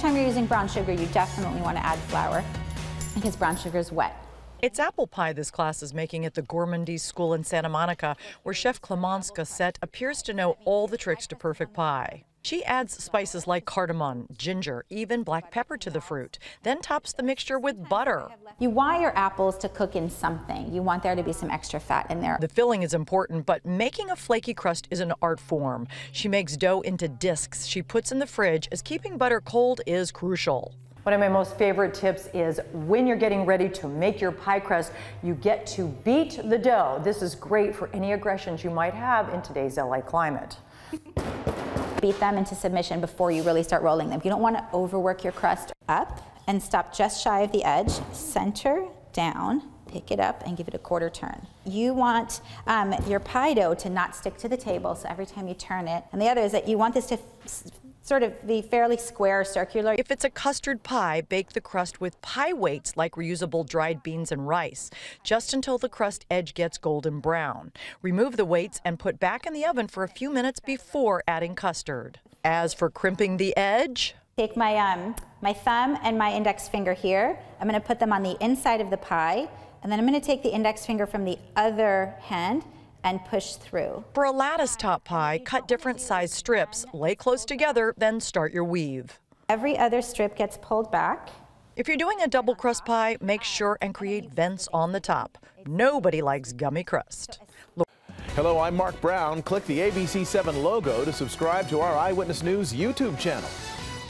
time you're using brown sugar, you definitely want to add flour because brown sugar is wet. It's apple pie this class is making at the Gourmandise School in Santa Monica, where Chef Clemenska Set appears to know all the tricks to perfect pie. She adds spices like cardamom, ginger, even black pepper to the fruit, then tops the mixture with butter. You want your apples to cook in something. You want there to be some extra fat in there. The filling is important, but making a flaky crust is an art form. She makes dough into discs she puts in the fridge, as keeping butter cold is crucial. One of my most favorite tips is when you're getting ready to make your pie crust, you get to beat the dough. This is great for any aggressions you might have in today's LA climate. Beat them into submission before you really start rolling them. You don't want to overwork your crust. Up and stop just shy of the edge, center down, pick it up and give it a quarter turn. You want your pie dough to not stick to the table, so every time you turn it. And the other is that you want this to sort of be fairly square, circular. If it's a custard pie, bake the crust with pie weights like reusable dried beans and rice, just until the crust edge gets golden brown. Remove the weights and put back in the oven for a few minutes before adding custard. As for crimping the edge, take my thumb and my index finger here. I'm going to put them on the inside of the pie, and then I'm going to take the index finger from the other hand and push through. For a lattice top pie, cut different size strips, lay close together, then start your weave. Every other strip gets pulled back. If you're doing a double crust pie, make sure and create vents on the top. Nobody likes gummy crust. Hello, I'm Mark Brown. Click the ABC7 logo to subscribe to our Eyewitness News YouTube channel.